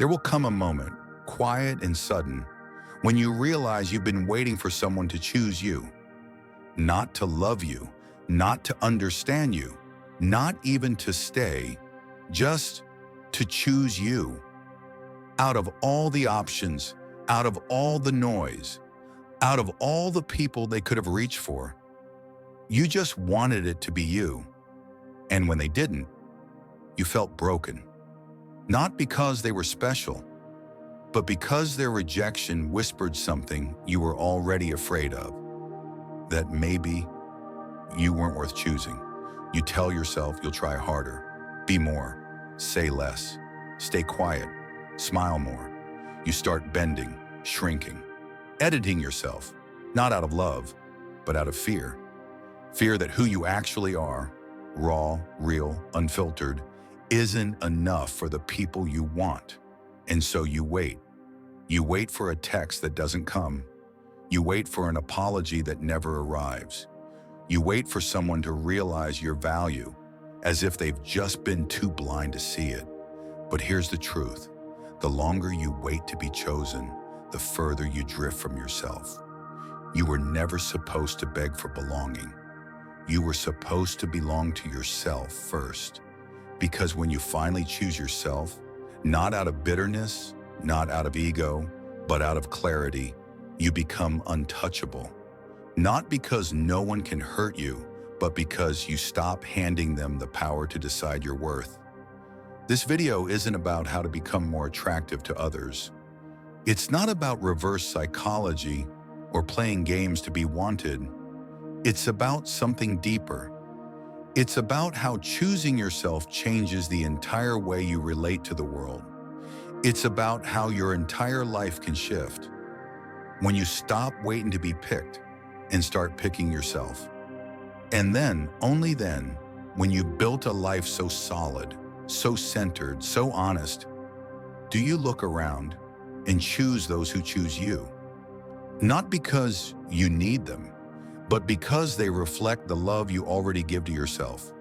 There will come a moment, quiet and sudden, when you realize you've been waiting for someone to choose you, not to love you, not to understand you, not even to stay, just to choose you. Out of all the options, out of all the noise, out of all the people they could have reached for, you just wanted it to be you. And when they didn't, you felt broken. Not because they were special, but because their rejection whispered something you were already afraid of, that maybe you weren't worth choosing. You tell yourself you'll try harder, be more, say less, stay quiet, smile more. You start bending, shrinking, editing yourself, not out of love, but out of fear. Fear that who you actually are, raw, real, unfiltered, isn't enough for the people you want. And so you wait. You wait for a text that doesn't come. You wait for an apology that never arrives. You wait for someone to realize your value, as if they've just been too blind to see it. But here's the truth. The longer you wait to be chosen, the further you drift from yourself. You were never supposed to beg for belonging. You were supposed to belong to yourself first. Because when you finally choose yourself, not out of bitterness, not out of ego, but out of clarity, you become untouchable. Not because no one can hurt you, but because you stop handing them the power to decide your worth. This video isn't about how to become more attractive to others. It's not about reverse psychology or playing games to be wanted. It's about something deeper. It's about how choosing yourself changes the entire way you relate to the world. It's about how your entire life can shift when you stop waiting to be picked and start picking yourself. And then, only then, when you've built a life so solid, so centered, so honest, do you look around and choose those who choose you. Not because you need them, but because they reflect the love you already give to yourself.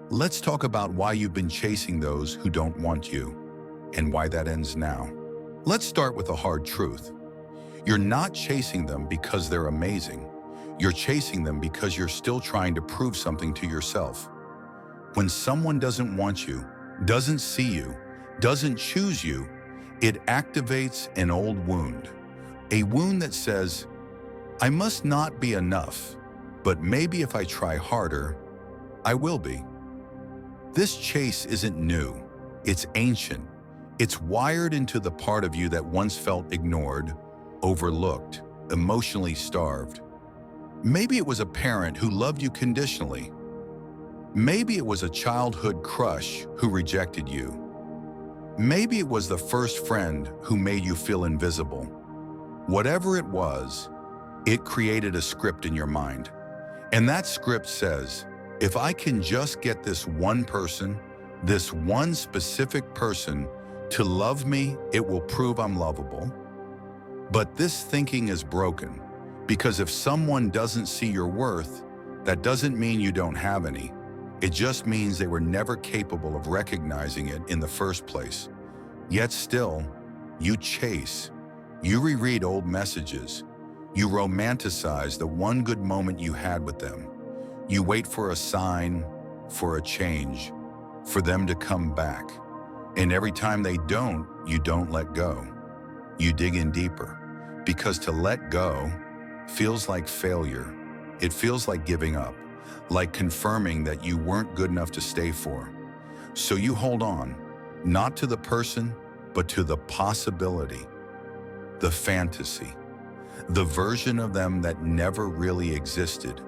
Let's talk about why you've been chasing those who don't want you and why that ends now. Let's start with a hard truth. You're not chasing them because they're amazing. You're chasing them because you're still trying to prove something to yourself. When someone doesn't want you, doesn't see you, doesn't choose you, it activates an old wound. A wound that says, I must not be enough, but maybe if I try harder, I will be. This chase isn't new. It's ancient. It's wired into the part of you that once felt ignored, overlooked, emotionally starved. Maybe it was a parent who loved you conditionally. Maybe it was a childhood crush who rejected you. Maybe it was the first friend who made you feel invisible. Whatever it was, it created a script in your mind. And that script says, if I can just get this one person, this one specific person to love me, it will prove I'm lovable. But this thinking is broken, because if someone doesn't see your worth, that doesn't mean you don't have any. It just means they were never capable of recognizing it in the first place. Yet still, you chase. You reread old messages. You romanticize the one good moment you had with them. You wait for a sign, for a change, for them to come back. And every time they don't, you don't let go. You dig in deeper, because to let go feels like failure. It feels like giving up, like confirming that you weren't good enough to stay for. So you hold on, not to the person, but to the possibility, the fantasy, the version of them that never really existed.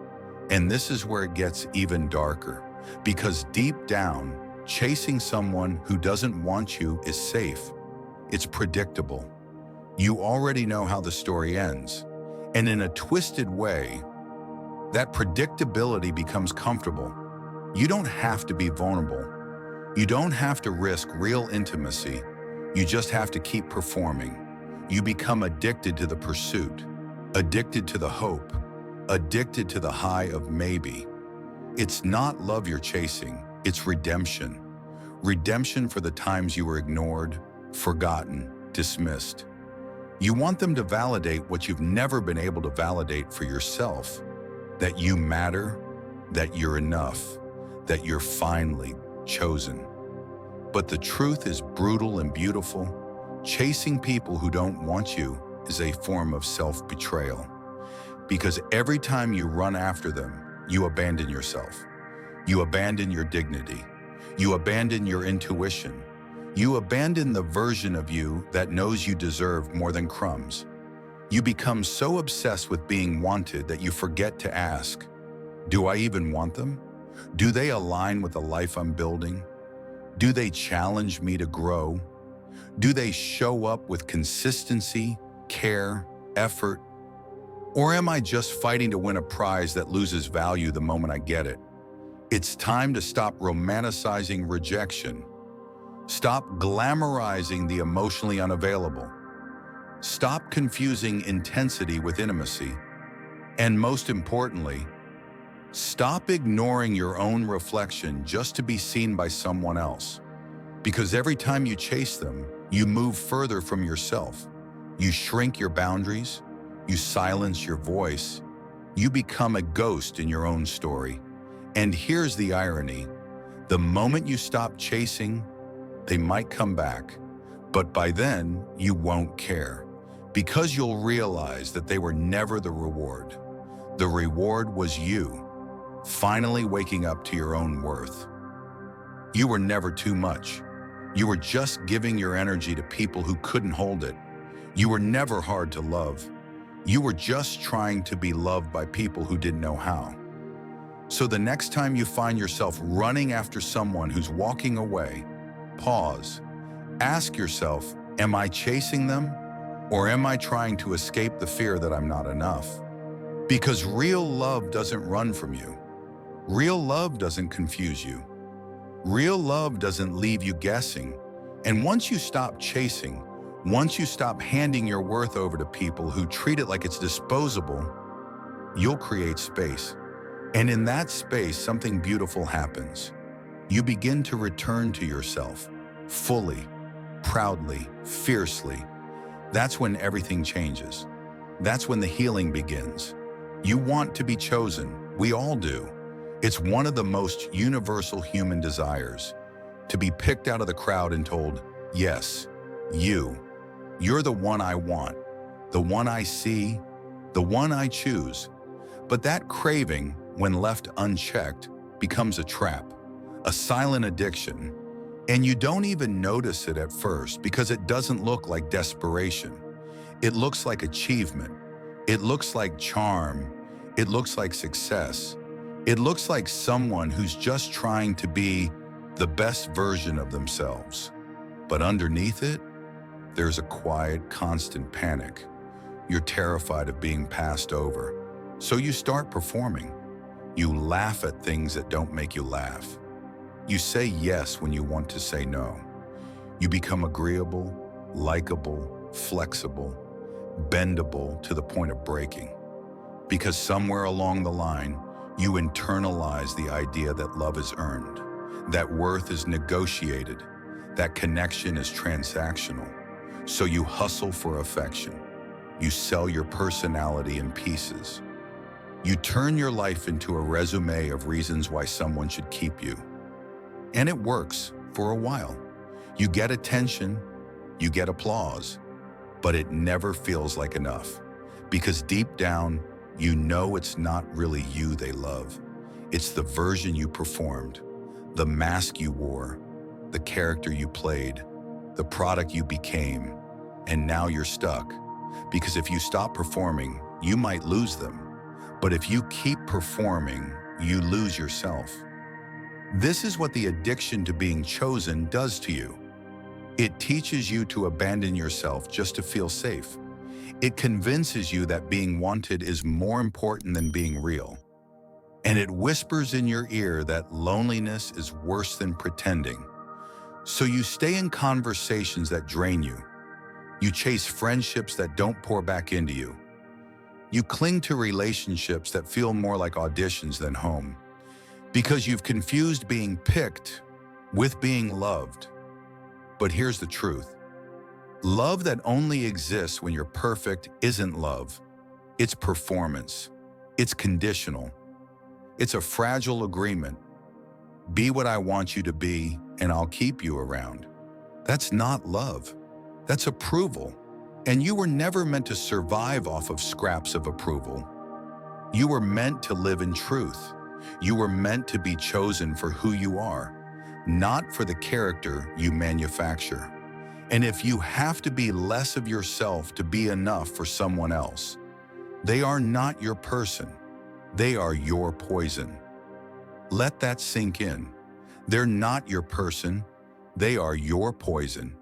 And this is where it gets even darker, because deep down, chasing someone who doesn't want you is safe. It's predictable. You already know how the story ends. And in a twisted way, that predictability becomes comfortable. You don't have to be vulnerable. You don't have to risk real intimacy. You just have to keep performing. You become addicted to the pursuit, addicted to the hope, addicted to the high of maybe. It's not love you're chasing, it's redemption. Redemption for the times you were ignored, forgotten, dismissed. You want them to validate what you've never been able to validate for yourself, that you matter, that you're enough, that you're finally chosen. But the truth is brutal and beautiful. Chasing people who don't want you is a form of self-betrayal. Because every time you run after them, you abandon yourself. You abandon your dignity. You abandon your intuition. You abandon the version of you that knows you deserve more than crumbs. You become so obsessed with being wanted that you forget to ask, do I even want them? Do they align with the life I'm building? Do they challenge me to grow? Do they show up with consistency, care, effort? Or am I just fighting to win a prize that loses value the moment I get it? It's time to stop romanticizing rejection. Stop glamorizing the emotionally unavailable. Stop confusing intensity with intimacy. And most importantly, stop ignoring your own reflection just to be seen by someone else. Because every time you chase them, you move further from yourself. You shrink your boundaries. You silence your voice. You become a ghost in your own story. And here's the irony. The moment you stop chasing, they might come back. But by then, you won't care. Because you'll realize that they were never the reward. The reward was you, finally waking up to your own worth. You were never too much. You were just giving your energy to people who couldn't hold it. You were never hard to love. You were just trying to be loved by people who didn't know how. So the next time you find yourself running after someone who's walking away, pause. Ask yourself, am I chasing them? Or am I trying to escape the fear that I'm not enough? Because real love doesn't run from you. Real love doesn't confuse you. Real love doesn't leave you guessing. And once you stop chasing, once you stop handing your worth over to people who treat it like it's disposable, you'll create space. And in that space, something beautiful happens. You begin to return to yourself, fully, proudly, fiercely. That's when everything changes. That's when the healing begins. You want to be chosen. We all do. It's one of the most universal human desires, to be picked out of the crowd and told, yes, you're the one I want, the one I see, the one I choose. But that craving, when left unchecked, becomes a trap, a silent addiction. And you don't even notice it at first because it doesn't look like desperation. It looks like achievement. It looks like charm. It looks like success. It looks like someone who's just trying to be the best version of themselves. But underneath it, there's a quiet, constant panic. You're terrified of being passed over. So you start performing. You laugh at things that don't make you laugh. You say yes when you want to say no. You become agreeable, likable, flexible, bendable to the point of breaking. Because somewhere along the line, you internalize the idea that love is earned, that worth is negotiated, that connection is transactional. So you hustle for affection. You sell your personality in pieces. You turn your life into a resume of reasons why someone should keep you. And it works for a while. You get attention, you get applause, but it never feels like enough. Because deep down, you know it's not really you they love. It's the version you performed, the mask you wore, the character you played, the product you became, and now you're stuck. Because if you stop performing, you might lose them. But if you keep performing, you lose yourself. This is what the addiction to being chosen does to you. It teaches you to abandon yourself just to feel safe. It convinces you that being wanted is more important than being real. And it whispers in your ear that loneliness is worse than pretending. So you stay in conversations that drain you. You chase friendships that don't pour back into you. You cling to relationships that feel more like auditions than home. Because you've confused being picked with being loved. But here's the truth. Love that only exists when you're perfect isn't love. It's performance. It's conditional. It's a fragile agreement. Be what I want you to be, and I'll keep you around. That's not love. That's approval. And you were never meant to survive off of scraps of approval. You were meant to live in truth. You were meant to be chosen for who you are, not for the character you manufacture. And if you have to be less of yourself to be enough for someone else, they are not your person. They are your poison. Let that sink in. They're not your person. They are your poison.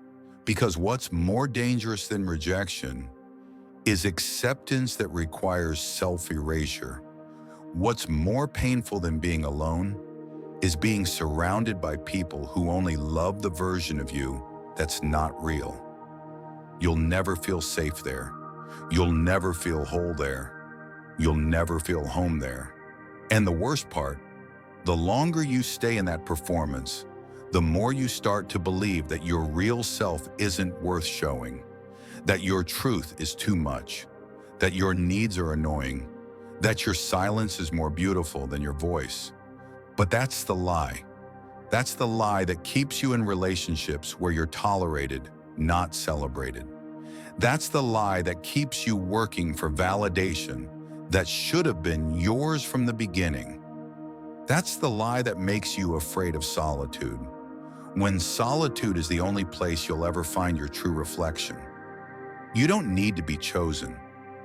Because what's more dangerous than rejection is acceptance that requires self-erasure. What's more painful than being alone is being surrounded by people who only love the version of you that's not real. You'll never feel safe there. You'll never feel whole there. You'll never feel home there. And the worst part, the longer you stay in that performance, the more you start to believe that your real self isn't worth showing, that your truth is too much, that your needs are annoying, that your silence is more beautiful than your voice. But that's the lie. That's the lie that keeps you in relationships where you're tolerated, not celebrated. That's the lie that keeps you working for validation that should have been yours from the beginning. That's the lie that makes you afraid of solitude, when solitude is the only place you'll ever find your true reflection. You don't need to be chosen.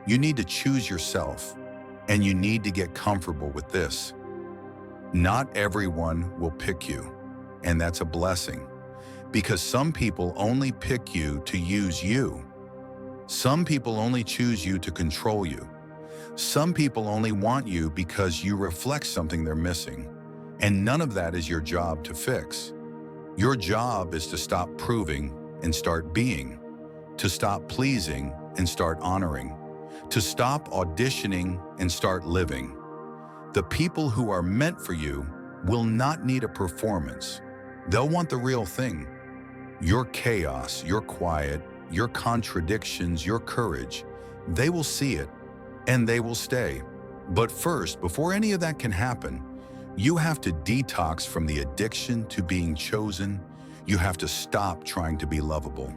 You need to choose yourself, and you need to get comfortable with this. Not everyone will pick you, and that's a blessing, because some people only pick you to use you. Some people only choose you to control you. Some people only want you because you reflect something they're missing, and none of that is your job to fix. Your job is to stop proving and start being, to stop pleasing and start honoring, to stop auditioning and start living. The people who are meant for you will not need a performance. They'll want the real thing. Your chaos, your quiet, your contradictions, your courage. They will see it, and they will stay. But first, before any of that can happen, you have to detox from the addiction to being chosen. You have to stop trying to be lovable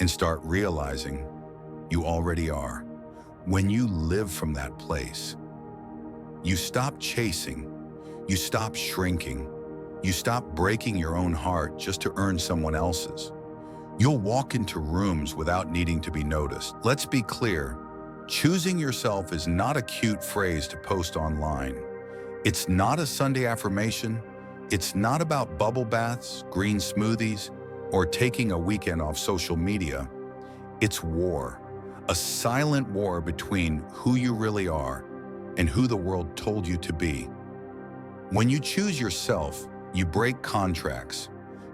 and start realizing you already are. When you live from that place, you stop chasing, you stop shrinking, you stop breaking your own heart just to earn someone else's. You'll walk into rooms without needing to be noticed. Let's be clear. Choosing yourself is not a cute phrase to post online. It's not a Sunday affirmation. It's not about bubble baths, green smoothies, or taking a weekend off social media. It's war, a silent war between who you really are and who the world told you to be. When you choose yourself, you break contracts.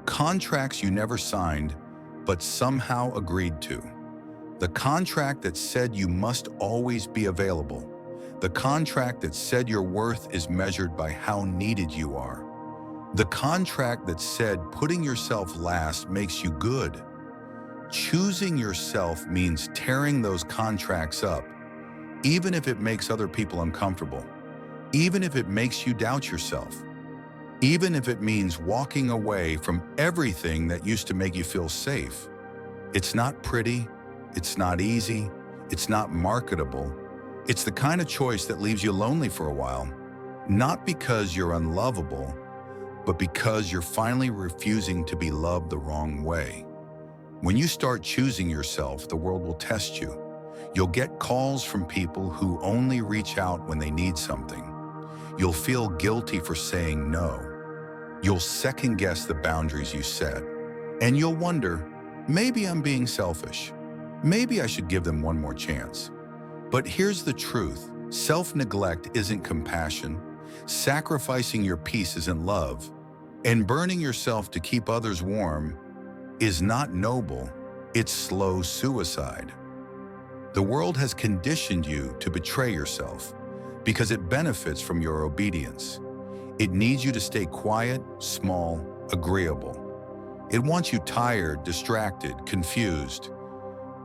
Contracts you never signed, but somehow agreed to. The contract that said you must always be available. The contract that said your worth is measured by how needed you are. The contract that said putting yourself last makes you good. Choosing yourself means tearing those contracts up, even if it makes other people uncomfortable, even if it makes you doubt yourself, even if it means walking away from everything that used to make you feel safe. It's not pretty. It's not easy, it's not marketable. It's the kind of choice that leaves you lonely for a while, not because you're unlovable, but because you're finally refusing to be loved the wrong way. When you start choosing yourself, the world will test you. You'll get calls from people who only reach out when they need something. You'll feel guilty for saying no. You'll second guess the boundaries you set. And you'll wonder, maybe I'm being selfish. Maybe I should give them one more chance. But here's the truth. Self-neglect isn't compassion. Sacrificing your peace isn't love. And burning yourself to keep others warm is not noble. It's slow suicide. The world has conditioned you to betray yourself because it benefits from your obedience. It needs you to stay quiet, small, agreeable. It wants you tired, distracted, confused.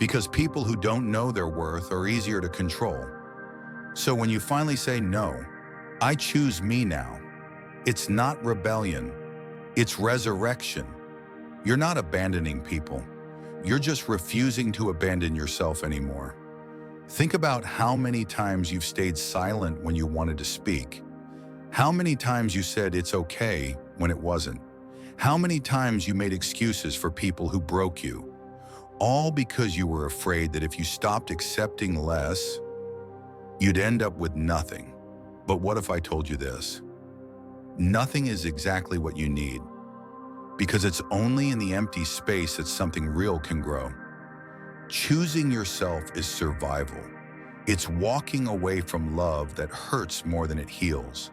because people who don't know their worth are easier to control. So when you finally say, no, I choose me now, it's not rebellion, it's resurrection. You're not abandoning people. You're just refusing to abandon yourself anymore. Think about how many times you've stayed silent when you wanted to speak. How many times you said it's okay when it wasn't. How many times you made excuses for people who broke you. All because you were afraid that if you stopped accepting less, you'd end up with nothing. But what if I told you this? Nothing is exactly what you need, because it's only in the empty space that something real can grow. Choosing yourself is survival. It's walking away from love that hurts more than it heals.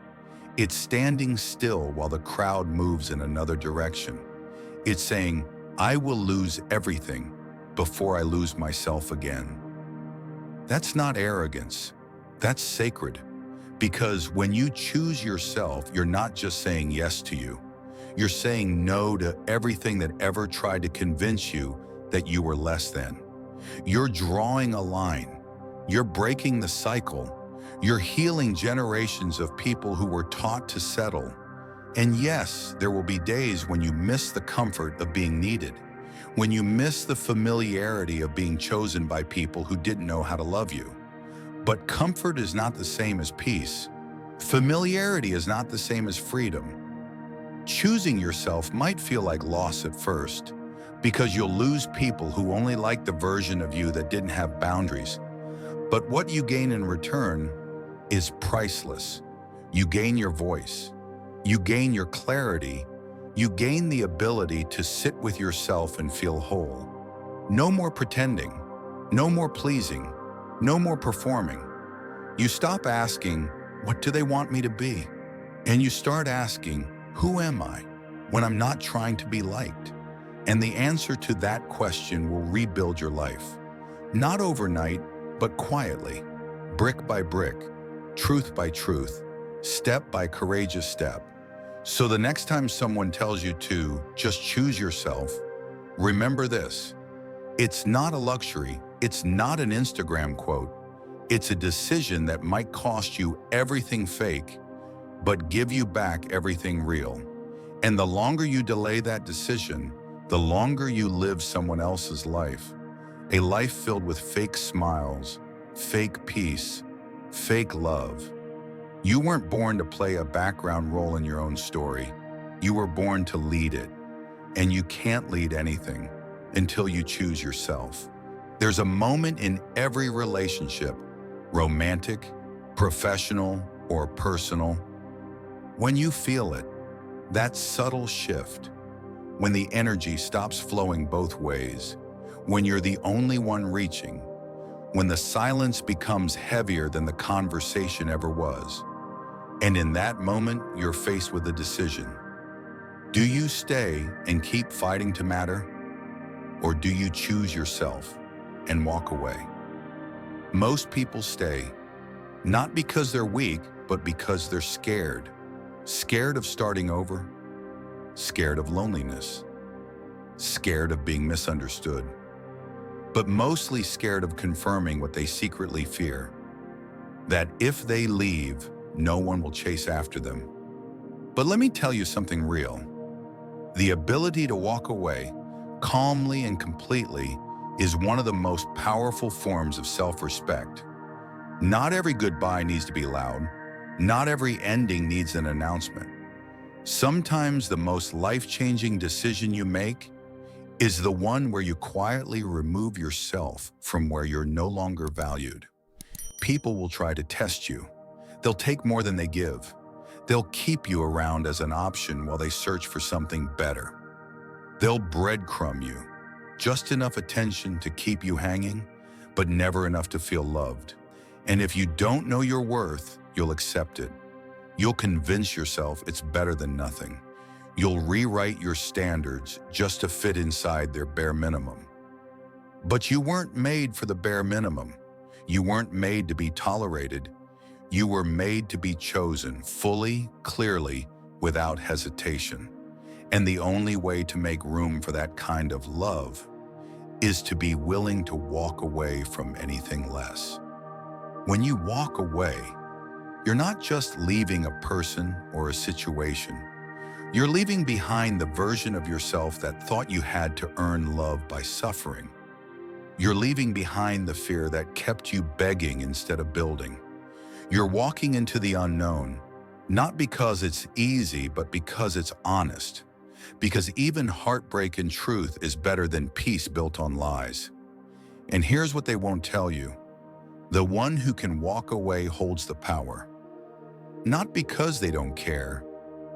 It's standing still while the crowd moves in another direction. It's saying, I will lose everything before I lose myself again. That's not arrogance. That's sacred. Because when you choose yourself, you're not just saying yes to you. You're saying no to everything that ever tried to convince you that you were less than. You're drawing a line. You're breaking the cycle. You're healing generations of people who were taught to settle. And yes, there will be days when you miss the comfort of being needed, when you miss the familiarity of being chosen by people who didn't know how to love you. But comfort is not the same as peace. Familiarity is not the same as freedom. Choosing yourself might feel like loss at first, because you'll lose people who only like the version of you that didn't have boundaries. But what you gain in return is priceless. You gain your voice. You gain your clarity. You gain the ability to sit with yourself and feel whole. No more pretending. No more pleasing. No more performing. You stop asking, what do they want me to be? And you start asking, who am I when I'm not trying to be liked? And the answer to that question will rebuild your life. Not overnight, but quietly, brick by brick, truth by truth, step by courageous step. So the next time someone tells you to just choose yourself, remember this. It's not a luxury. It's not an Instagram quote. It's a decision that might cost you everything fake, but give you back everything real. And the longer you delay that decision, the longer you live someone else's life. A life filled with fake smiles, fake peace, fake love. You weren't born to play a background role in your own story. You were born to lead it. And you can't lead anything until you choose yourself. There's a moment in every relationship, romantic, professional, or personal, when you feel it, that subtle shift, when the energy stops flowing both ways, when you're the only one reaching, when the silence becomes heavier than the conversation ever was. And in that moment, you're faced with a decision. Do you stay and keep fighting to matter? Or do you choose yourself and walk away? Most people stay, not because they're weak, but because they're scared. Scared of starting over, scared of loneliness, scared of being misunderstood, but mostly scared of confirming what they secretly fear, that if they leave, no one will chase after them. But let me tell you something real. The ability to walk away calmly and completely is one of the most powerful forms of self-respect. Not every goodbye needs to be loud. Not every ending needs an announcement. Sometimes the most life-changing decision you make is the one where you quietly remove yourself from where you're no longer valued. People will try to test you. They'll take more than they give. They'll keep you around as an option while they search for something better. They'll breadcrumb you, just enough attention to keep you hanging, but never enough to feel loved. And if you don't know your worth, you'll accept it. You'll convince yourself it's better than nothing. You'll rewrite your standards just to fit inside their bare minimum. But you weren't made for the bare minimum. You weren't made to be tolerated. You were made to be chosen fully, clearly, without hesitation. And the only way to make room for that kind of love is to be willing to walk away from anything less. When you walk away, you're not just leaving a person or a situation. You're leaving behind the version of yourself that thought you had to earn love by suffering. You're leaving behind the fear that kept you begging instead of building. You're walking into the unknown, not because it's easy, but because it's honest. Because even heartbreak and truth is better than peace built on lies. And here's what they won't tell you. The one who can walk away holds the power. Not because they don't care,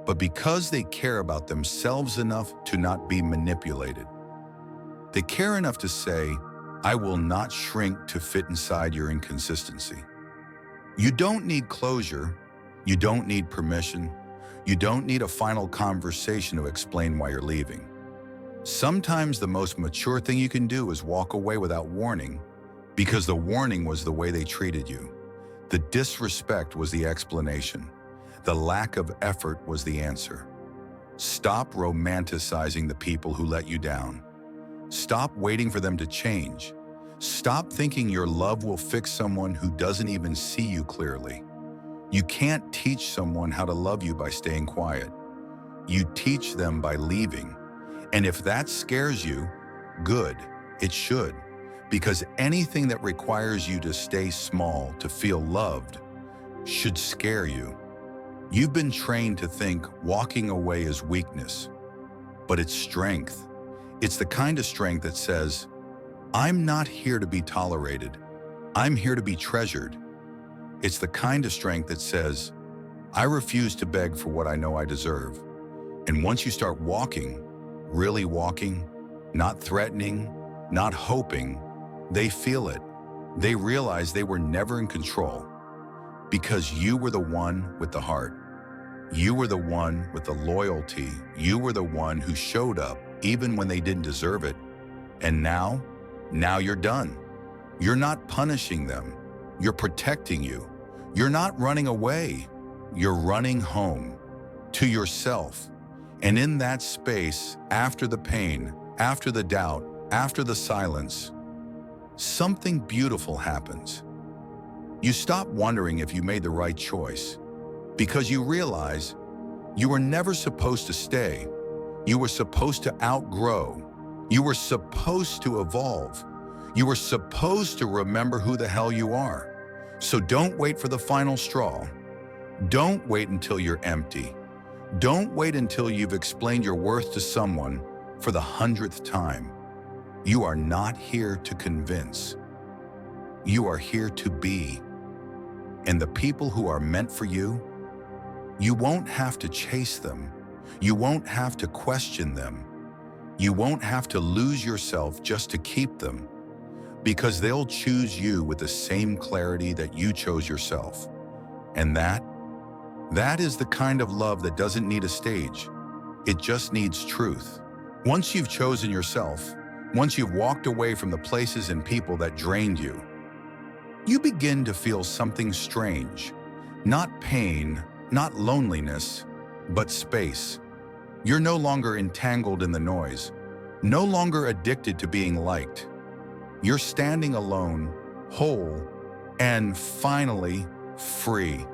but because they care about themselves enough to not be manipulated. They care enough to say, I will not shrink to fit inside your inconsistency. You don't need closure. You don't need permission. You don't need a final conversation to explain why you're leaving. Sometimes the most mature thing you can do is walk away without warning, because the warning was the way they treated you. The disrespect was the explanation. The lack of effort was the answer. Stop romanticizing the people who let you down. Stop waiting for them to change. Stop thinking your love will fix someone who doesn't even see you clearly. You can't teach someone how to love you by staying quiet. You teach them by leaving. And if that scares you, good, it should. Because anything that requires you to stay small, to feel loved, should scare you. You've been trained to think walking away is weakness, but it's strength. It's the kind of strength that says, I'm not here to be tolerated. I'm here to be treasured. It's the kind of strength that says, I refuse to beg for what I know I deserve. And once you start walking, really walking, not threatening, not hoping, they feel it. They realize they were never in control because you were the one with the heart. You were the one with the loyalty. You were the one who showed up even when they didn't deserve it. And now you're done. You're not punishing them. You're protecting you. You're not running away. You're running home to yourself. And in that space, after the pain, after the doubt, after the silence, something beautiful happens. You stop wondering if you made the right choice because you realize you were never supposed to stay. You were supposed to outgrow. You were supposed to evolve. You were supposed to remember who the hell you are. So don't wait for the final straw. Don't wait until you're empty. Don't wait until you've explained your worth to someone for the 100th time. You are not here to convince. You are here to be. And the people who are meant for you, you won't have to chase them. You won't have to question them. You won't have to lose yourself just to keep them, because they'll choose you with the same clarity that you chose yourself. And that is the kind of love that doesn't need a stage. It just needs truth. Once you've chosen yourself, once you've walked away from the places and people that drained you, you begin to feel something strange. Not pain, not loneliness, but space. You're no longer entangled in the noise, no longer addicted to being liked. You're standing alone, whole, and finally free.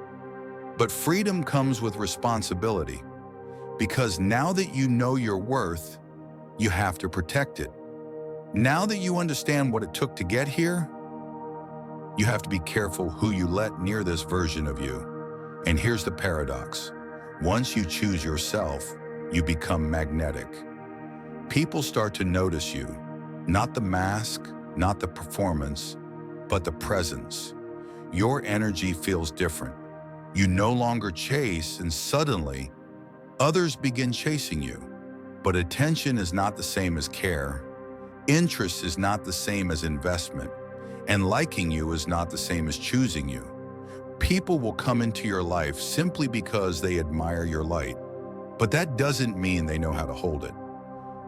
But freedom comes with responsibility, because now that you know your worth, you have to protect it. Now that you understand what it took to get here, you have to be careful who you let near this version of you. And here's the paradox. Once you choose yourself, you become magnetic. People start to notice you, not the mask, not the performance, but the presence. Your energy feels different. You no longer chase, and suddenly, others begin chasing you. But attention is not the same as care. Interest is not the same as investment. And liking you is not the same as choosing you. People will come into your life simply because they admire your light. But that doesn't mean they know how to hold it.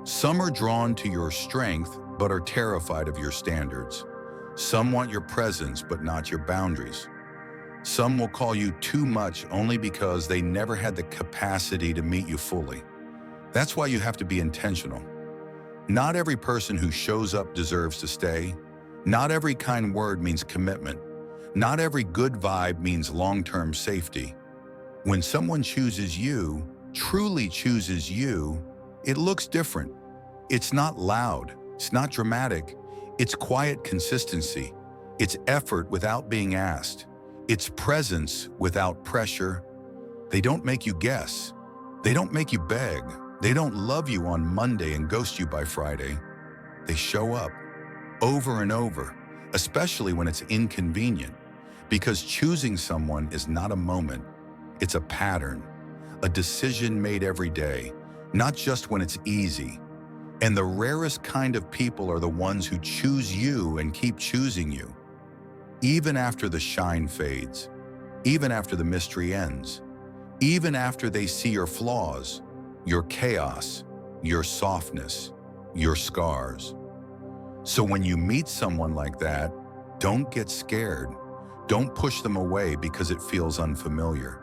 Some are drawn to your strength, but are terrified of your standards. Some want your presence, but not your boundaries. Some will call you too much only because they never had the capacity to meet you fully. That's why you have to be intentional. Not every person who shows up deserves to stay. Not every kind word means commitment. Not every good vibe means long-term safety. When someone chooses you, truly chooses you, it looks different. It's not loud, it's not dramatic, it's quiet consistency. It's effort without being asked. It's presence without pressure. They don't make you guess. They don't make you beg. They don't love you on Monday and ghost you by Friday. They show up over and over, especially when it's inconvenient, because choosing someone is not a moment. It's a pattern, a decision made every day, not just when it's easy. And the rarest kind of people are the ones who choose you and keep choosing you. Even after the shine fades, even after the mystery ends, even after they see your flaws, your chaos, your softness, your scars. So when you meet someone like that, don't get scared. Don't push them away because it feels unfamiliar.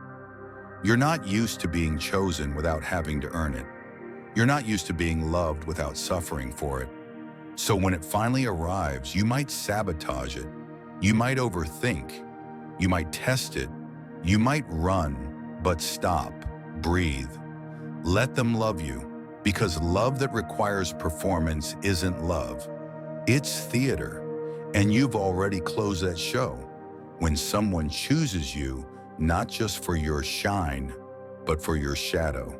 You're not used to being chosen without having to earn it. You're not used to being loved without suffering for it. So when it finally arrives, you might sabotage it. You might overthink. You might test it. You might run, but stop, breathe. Let them love you, because love that requires performance isn't love. It's theater, and you've already closed that show when someone chooses you not just for your shine, but for your shadow.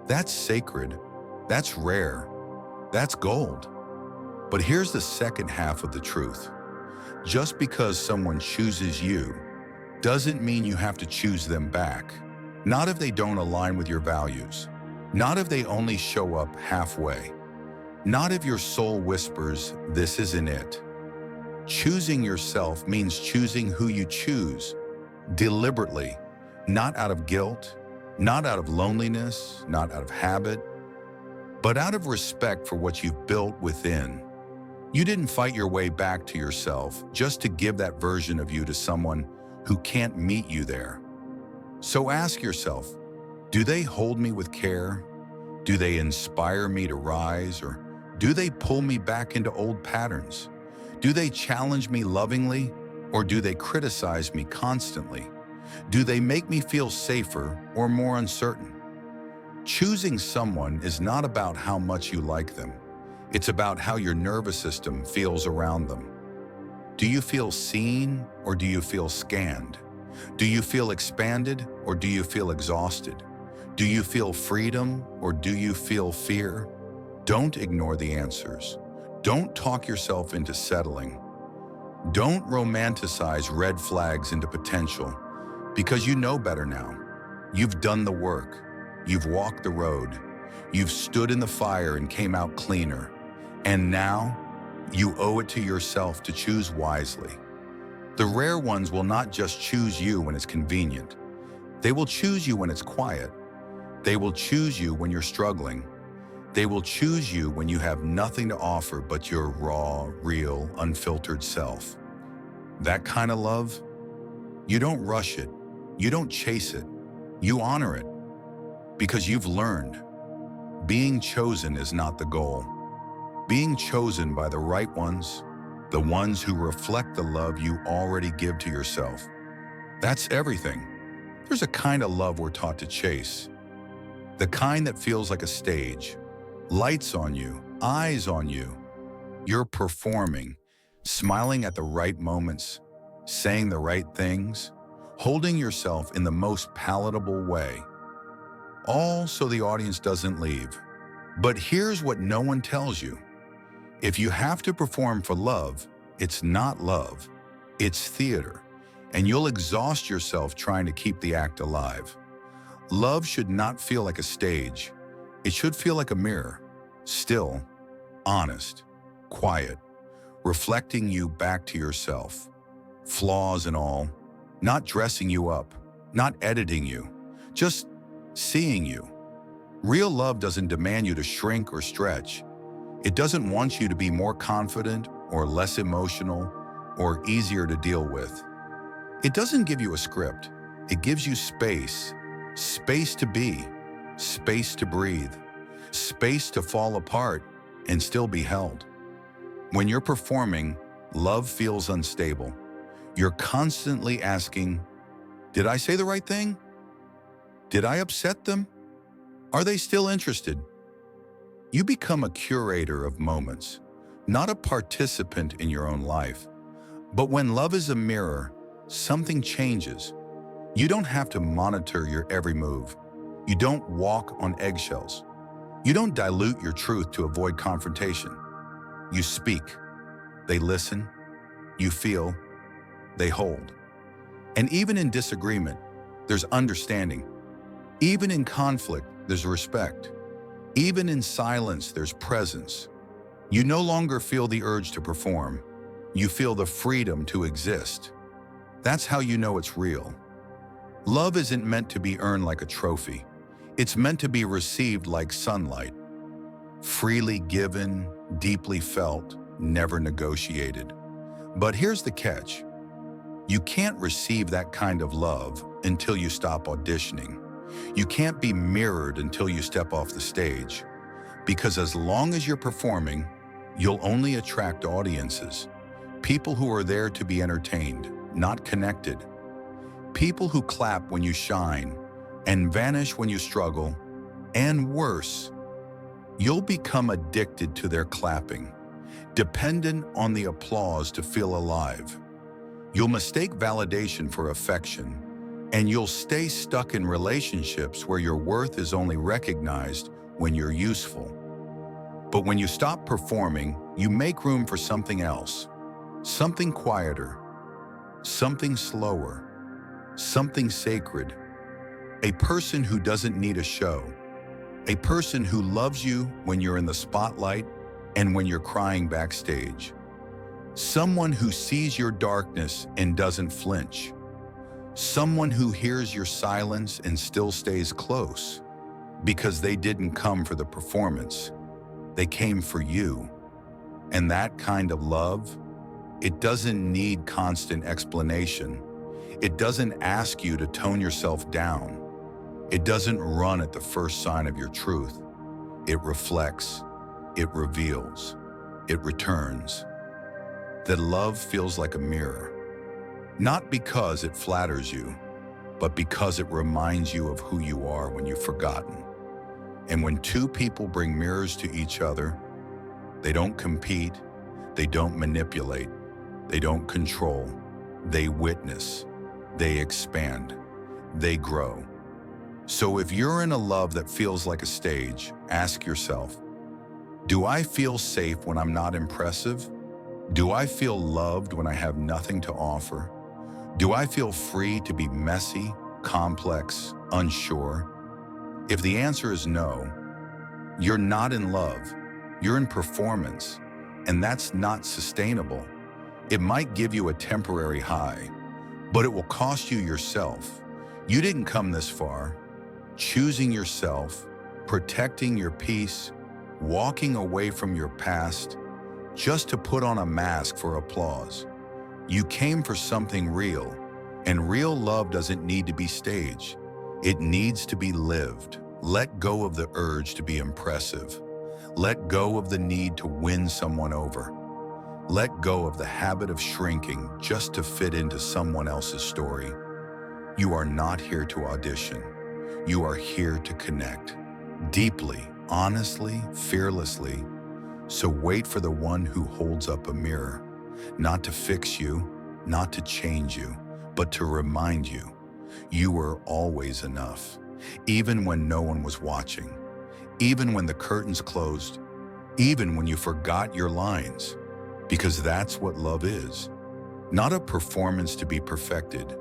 That's sacred, that's rare, that's gold. But here's the second half of the truth. Just because someone chooses you doesn't mean you have to choose them back. Not if they don't align with your values. Not if they only show up halfway. Not if your soul whispers, "This isn't it." Choosing yourself means choosing who you choose, deliberately, not out of guilt, not out of loneliness, not out of habit, but out of respect for what you've built within. You didn't fight your way back to yourself just to give that version of you to someone who can't meet you there. So ask yourself, do they hold me with care? Do they inspire me to rise? Or do they pull me back into old patterns? Do they challenge me lovingly? Or do they criticize me constantly? Do they make me feel safer or more uncertain? Choosing someone is not about how much you like them. It's about how your nervous system feels around them. Do you feel seen or do you feel scanned? Do you feel expanded or do you feel exhausted? Do you feel freedom or do you feel fear? Don't ignore the answers. Don't talk yourself into settling. Don't romanticize red flags into potential, because you know better now. You've done the work. You've walked the road. You've stood in the fire and came out cleaner. And now, you owe it to yourself to choose wisely. The rare ones will not just choose you when it's convenient. They will choose you when it's quiet. They will choose you when you're struggling. They will choose you when you have nothing to offer but your raw, real, unfiltered self. That kind of love, you don't rush it. You don't chase it. You honor it. Because you've learned, being chosen is not the goal. Being chosen by the right ones, the ones who reflect the love you already give to yourself. That's everything. There's a kind of love we're taught to chase. The kind that feels like a stage. Lights on you, eyes on you. You're performing, smiling at the right moments, saying the right things, holding yourself in the most palatable way. All so the audience doesn't leave. But here's what no one tells you. If you have to perform for love, it's not love, it's theater, and you'll exhaust yourself trying to keep the act alive. Love should not feel like a stage. It should feel like a mirror, still, honest, quiet, reflecting you back to yourself, flaws and all, not dressing you up, not editing you, just seeing you. Real love doesn't demand you to shrink or stretch. It doesn't want you to be more confident or less emotional or easier to deal with. It doesn't give you a script. It gives you space. Space to be, space to breathe, space to fall apart, and still be held. When you're performing, love feels unstable. You're constantly asking, did I say the right thing? Did I upset them? Are they still interested? You become a curator of moments, not a participant in your own life. But when love is a mirror, something changes. You don't have to monitor your every move. You don't walk on eggshells. You don't dilute your truth to avoid confrontation. You speak. They listen. You feel. They hold. And even in disagreement, there's understanding. Even in conflict, there's respect. Even in silence, there's presence. You no longer feel the urge to perform. You feel the freedom to exist. That's how you know it's real. Love isn't meant to be earned like a trophy. It's meant to be received like sunlight. Freely given, deeply felt, never negotiated. But here's the catch. You can't receive that kind of love until you stop auditioning. You can't be mirrored until you step off the stage. Because as long as you're performing, you'll only attract audiences. People who are there to be entertained, not connected. People who clap when you shine and vanish when you struggle. And worse, you'll become addicted to their clapping, dependent on the applause to feel alive. You'll mistake validation for affection, and you'll stay stuck in relationships where your worth is only recognized when you're useful. But when you stop performing, you make room for something else, something quieter, something slower, something sacred, a person who doesn't need a show, a person who loves you when you're in the spotlight and when you're crying backstage, someone who sees your darkness and doesn't flinch, someone who hears your silence and still stays close, because they didn't come for the performance, they came for you. And that kind of love, it doesn't need constant explanation. It doesn't ask you to tone yourself down. It doesn't run at the first sign of your truth. It reflects, it reveals, it returns. That love feels like a mirror, not because it flatters you, but because it reminds you of who you are when you've forgotten. And when two people bring mirrors to each other, they don't compete, they don't manipulate, they don't control, they witness, they expand, they grow. So if you're in a love that feels like a stage, ask yourself, do I feel safe when I'm not impressive? Do I feel loved when I have nothing to offer? Do I feel free to be messy, complex, unsure? If the answer is no, you're not in love, you're in performance, and that's not sustainable. It might give you a temporary high, but it will cost you yourself. You didn't come this far. Choosing yourself, protecting your peace, walking away from your past, just to put on a mask for applause. You came for something real, and real love doesn't need to be staged. It needs to be lived. Let go of the urge to be impressive. Let go of the need to win someone over. Let go of the habit of shrinking just to fit into someone else's story. You are not here to audition. You are here to connect. Deeply, honestly, fearlessly. So wait for the one who holds up a mirror, not to fix you, not to change you, but to remind you, you were always enough, even when no one was watching, even when the curtains closed, even when you forgot your lines, because that's what love is. Not a performance to be perfected,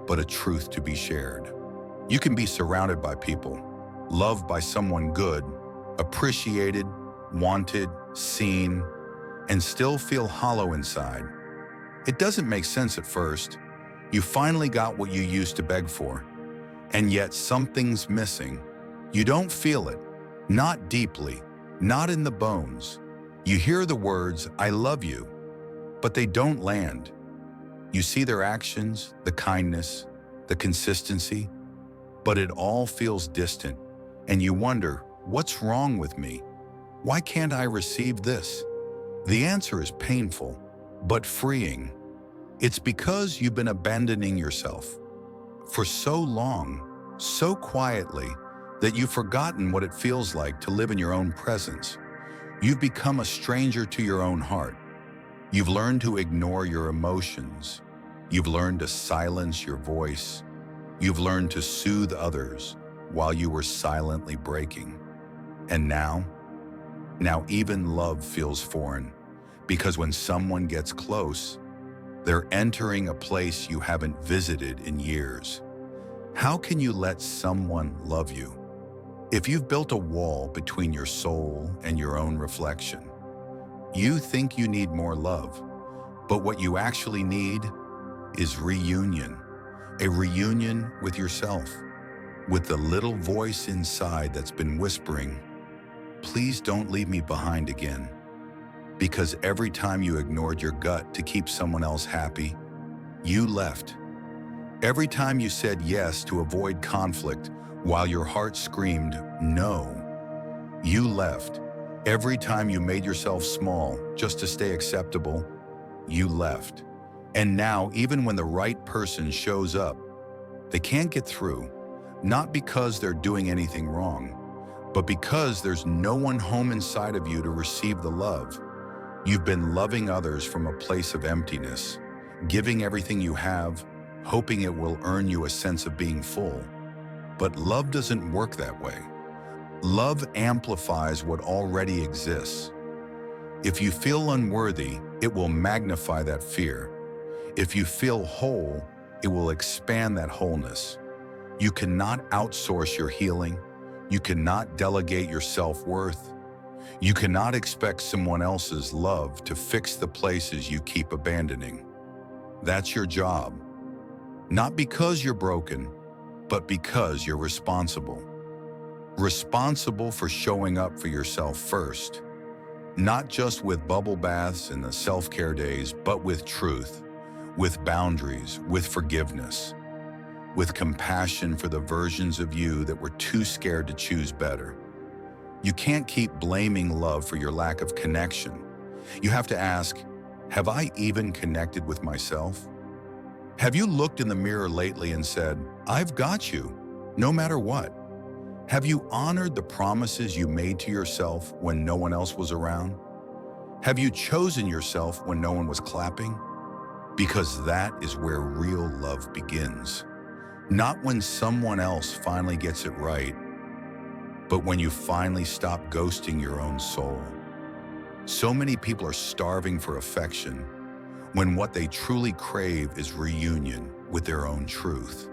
but a truth to be shared. You can be surrounded by people, loved by someone good, appreciated, wanted, seen, and still feel hollow inside. It doesn't make sense at first. You finally got what you used to beg for, and yet something's missing. You don't feel it, not deeply, not in the bones. You hear the words, "I love you," but they don't land. You see their actions, the kindness, the consistency, but it all feels distant, and you wonder, what's wrong with me? Why can't I receive this? The answer is painful, but freeing. It's because you've been abandoning yourself for so long, so quietly, that you've forgotten what it feels like to live in your own presence. You've become a stranger to your own heart. You've learned to ignore your emotions. You've learned to silence your voice. You've learned to soothe others while you were silently breaking. And now even love feels foreign, because when someone gets close, they're entering a place you haven't visited in years. How can you let someone love you if you've built a wall between your soul and your own reflection? You think you need more love, but what you actually need is reunion. A reunion with yourself, with the little voice inside that's been whispering, "Please don't leave me behind again." Because every time you ignored your gut to keep someone else happy, you left. Every time you said yes to avoid conflict while your heart screamed no, you left. Every time you made yourself small just to stay acceptable, you left. And now, even when the right person shows up, they can't get through, not because they're doing anything wrong, but because there's no one home inside of you to receive the love. You've been loving others from a place of emptiness, giving everything you have, hoping it will earn you a sense of being full. But love doesn't work that way. Love amplifies what already exists. If you feel unworthy, it will magnify that fear. If you feel whole, it will expand that wholeness. You cannot outsource your healing. You cannot delegate your self-worth. You cannot expect someone else's love to fix the places you keep abandoning. That's your job. Not because you're broken, but because you're responsible. Responsible for showing up for yourself first. Not just with bubble baths and the self-care days, but with truth, with boundaries, with forgiveness, with compassion for the versions of you that were too scared to choose better. You can't keep blaming love for your lack of connection. You have to ask, have I even connected with myself? Have you looked in the mirror lately and said, "I've got you, no matter what"? Have you honored the promises you made to yourself when no one else was around? Have you chosen yourself when no one was clapping? Because that is where real love begins. Not when someone else finally gets it right, but when you finally stop ghosting your own soul. So many people are starving for affection when what they truly crave is reunion with their own truth.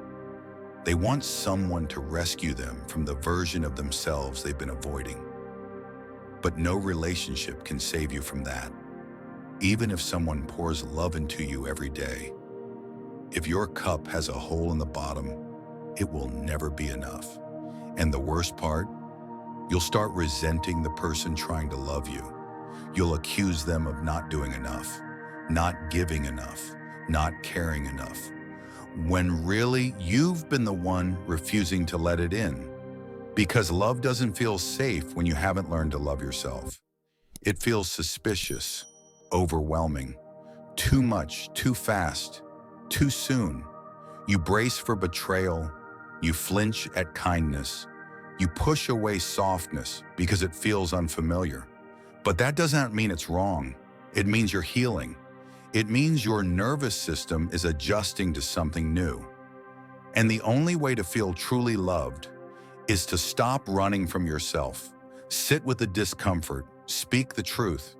They want someone to rescue them from the version of themselves they've been avoiding. But no relationship can save you from that. Even if someone pours love into you every day, if your cup has a hole in the bottom, it will never be enough. And the worst part, you'll start resenting the person trying to love you. You'll accuse them of not doing enough, not giving enough, not caring enough, when really you've been the one refusing to let it in. Because love doesn't feel safe when you haven't learned to love yourself. It feels suspicious, overwhelming, too much, too fast, too soon. You brace for betrayal, you flinch at kindness, you push away softness because it feels unfamiliar. But that doesn't mean it's wrong. It means you're healing. It means your nervous system is adjusting to something new. And the only way to feel truly loved is to stop running from yourself. Sit with the discomfort, speak the truth.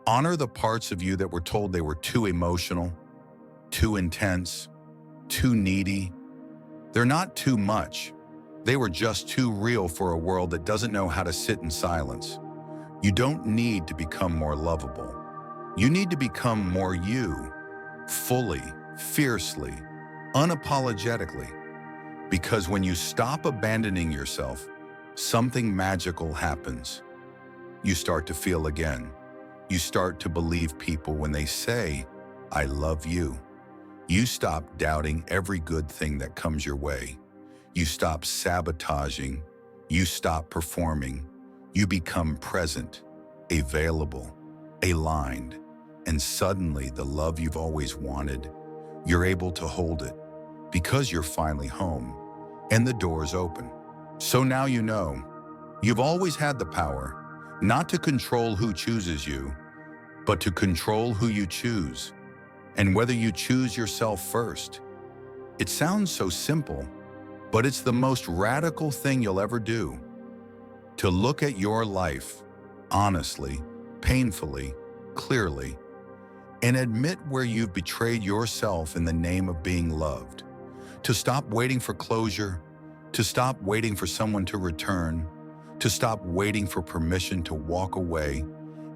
Honor the parts of you that were told they were too emotional, too intense, too needy. They're not too much. They were just too real for a world that doesn't know how to sit in silence. You don't need to become more lovable. You need to become more you, fully, fiercely, unapologetically. Because when you stop abandoning yourself, something magical happens. You start to feel again. You start to believe people when they say, "I love you." You stop doubting every good thing that comes your way. You stop sabotaging. You stop performing. You become present, available, aligned, and suddenly the love you've always wanted, you're able to hold it because you're finally home and the door's open. So now you know, you've always had the power, not to control who chooses you, but to control who you choose, and whether you choose yourself first. It sounds so simple, but it's the most radical thing you'll ever do. To look at your life honestly, painfully, clearly, and admit where you've betrayed yourself in the name of being loved. To stop waiting for closure, to stop waiting for someone to return, to stop waiting for permission to walk away,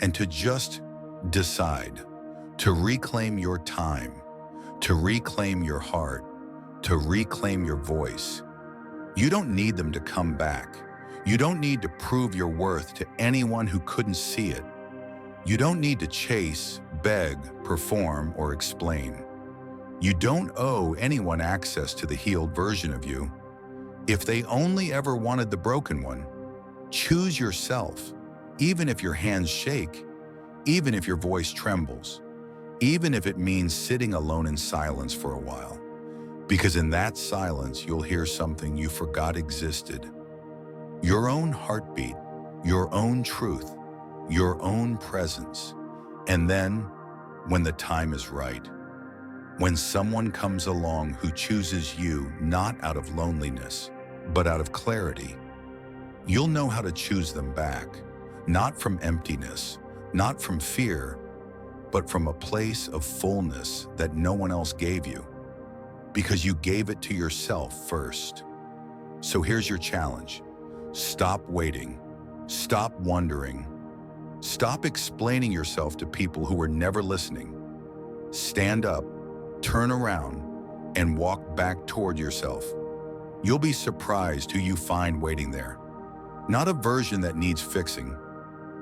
and to just decide to reclaim your time, to reclaim your heart, to reclaim your voice. You don't need them to come back. You don't need to prove your worth to anyone who couldn't see it. You don't need to chase, beg, perform, or explain. You don't owe anyone access to the healed version of you. If they only ever wanted the broken one, choose yourself, even if your hands shake, even if your voice trembles, even if it means sitting alone in silence for a while. Because in that silence, you'll hear something you forgot existed. Your own heartbeat, your own truth, your own presence. And then, when the time is right, when someone comes along who chooses you not out of loneliness, but out of clarity, you'll know how to choose them back, not from emptiness, not from fear, but from a place of fullness that no one else gave you, because you gave it to yourself first. So here's your challenge. Stop waiting. Stop wondering. Stop explaining yourself to people who are never listening. Stand up, turn around, and walk back toward yourself. You'll be surprised who you find waiting there. Not a version that needs fixing,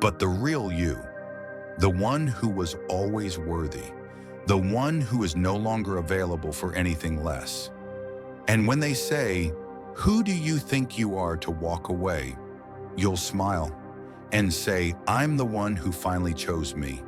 but the real you. The one who was always worthy. The one who is no longer available for anything less. And when they say, "Who do you think you are to walk away?" you'll smile and say, "I'm the one who finally chose me."